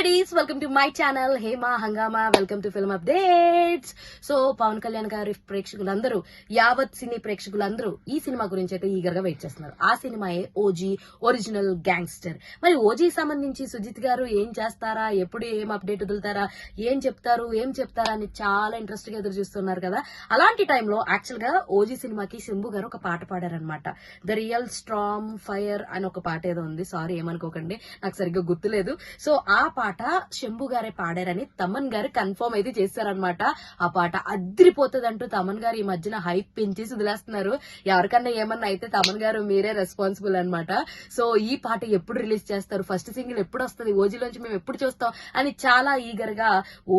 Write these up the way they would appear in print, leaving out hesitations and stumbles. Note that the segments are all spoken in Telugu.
Buddies welcome to my channel Hema Hungama welcome to film updates. So Pawan Kalyan గారి ప్రేక్షకులందరూ, యావత్ సినీ ప్రేక్షకులందరూ ఈ సినిమా గురించి అయితే ఈగర్ గా వెయిట్ చేస్తున్నారు. ఆ సినిమాయే ఓజీ, ఒరిజినల్ గ్యాంగ్స్టర్. మరి ఓజీ సంబంధించి సుజిత్ గారు ఏం చేస్తారా, ఎప్పుడు ఏం అప్డేట్ వదులుతారా, ఏం చెప్తారా అని చాలా ఇంట్రెస్ట్ గా ఎదురు చూస్తున్నారు కదా. అలాంటి టైంలో యాక్చువల్ గా ఓజీ సినిమాకి శంభు గారు ఒక పాట పాడారనమాట. ద రియల్ స్ట్రామ్ ఫైర్ అని ఒక పాట ఏదో ఉంది, సారీ ఏమనుకోకండి, నాకు సరిగ్గా గుర్తులేదు. సో ఆ పాట శంభు గారే పాడారని తమన్ గారు కన్ఫర్మ్ అయితే చేశారనమాట. ఆ పాట అద్రిపోతుందంటూ తమన్ గారు ఈ మధ్యన హైప్ పెంచి వదిలేస్తున్నారు. ఎవరికన్నా ఏమన్నా అయితే తమన్ గారు మీరే రెస్పాన్సిబుల్ అనమాట. సో ఈ పాట ఎప్పుడు రిలీజ్ చేస్తారు, ఫస్ట్ సింగిల్ ఎప్పుడు వస్తుంది, ఓజీలోంచి మేము ఎప్పుడు చూస్తాం అని చాలా ఈగర్ గా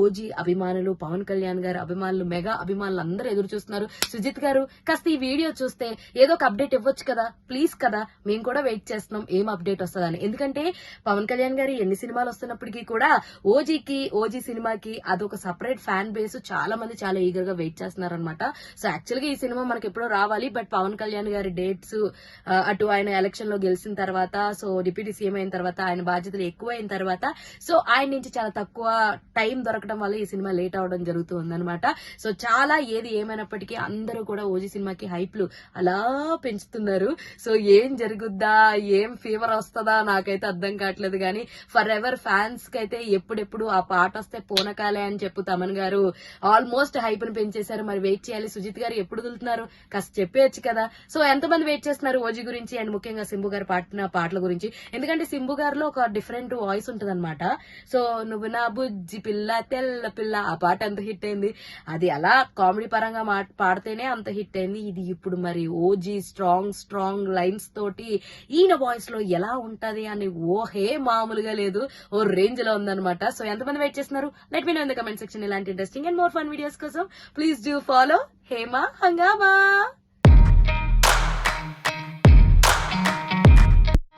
ఓజీ అభిమానులు, పవన్ కళ్యాణ్ గారు అభిమానులు, మెగా అభిమానులు అందరూ ఎదురు చూస్తున్నారు. సుజిత్ గారు కాస్త ఈ వీడియో చూస్తే ఏదో ఒక అప్డేట్ ఇవ్వచ్చు కదా, ప్లీజ్ కదా, మేము కూడా వెయిట్ చేస్తున్నాం ఏం అప్డేట్ వస్తుందని. ఎందుకంటే పవన్ కళ్యాణ్ గారి ఎన్ని సినిమాలు వస్తున్నప్పటికీ కూడా ఓజీ సినిమాకి అదొక సపరేట్ ఫ్యాన్ బేస్, చాలా మంది చాలా ఈగర్ గా వెయిట్ చేస్తున్నారు అనమాట. సో యాక్చువల్ గా ఈ సినిమా మనకి ఎప్పుడో రావాలి, బట్ పవన్ కళ్యాణ్ గారి డేట్స్, అటు ఆయన ఎలక్షన్ లో గెలిచిన తర్వాత, సో డిప్యూటీ సీఎం అయిన తర్వాత, ఆయన బాధ్యతలు ఎక్కువ అయిన తర్వాత, సో ఆయన నుంచి చాలా తక్కువ టైం దొరకడం వల్ల ఈ సినిమా లేట్ అవడం జరుగుతూ ఉందన్నమాట. సో చాలా ఏది ఏమైనప్పటికీ అందరూ కూడా ఓజీ సినిమాకి హైప్లు అలా పెంచుతున్నారు. సో ఏం జరుగుద్దా, ఏం ఫీవర్ వస్తుందా నాకైతే అర్థం కావట్లేదు. కానీ ఫర్ ఎవర్ ఫ్యాన్స్ కి అయితే ఎప్పుడెప్పుడు ఆ పాట వస్తే పోనకాలే అని చెప్పు తమన్ గారు ఆల్మోస్ట్ హైప్ ని పెంచేశారు. మరి వెయిట్ చేయాలి. సుజిత్ గారు ఎప్పుడు వదులుతున్నారు కాస్త చెప్పేయచ్చు కదా. సో ఎంతమంది వెయిట్ చేస్తున్నారు ఓజీ గురించి, అండ్ ముఖ్యంగా శంభు గారు పాడిన పాటల గురించి. ఎందుకంటే శంభు గారిలో ఒక డిఫరెంట్ వాయిస్ ఉంటదన్నమాట. సో నువ్వు నా బుజ్జి పిల్ల తెల్ల పిల్ల ఆ పాట ఎంత హిట్ అయింది, అది అలా కామెడీ పరంగా పాడితేనే అంత హిట్ అయింది. ఇది ఇప్పుడు మరి ఓజీ స్ట్రాంగ్ లైన్స్ తోటి ఈయన వాయిస్ లో ఎలా ఉంటది అని ఓహే మామూలుగా లేదు, ఓ రేంజ్ లో ఉందన్నమాట. సో ఎంతమంది వెయిట్ చేస్తున్నారు, let me know in the comment section. ఇలాంటి interesting and more fun videos కోసం ప్లీజ్ డూ ఫాలో హేమా హంగామా.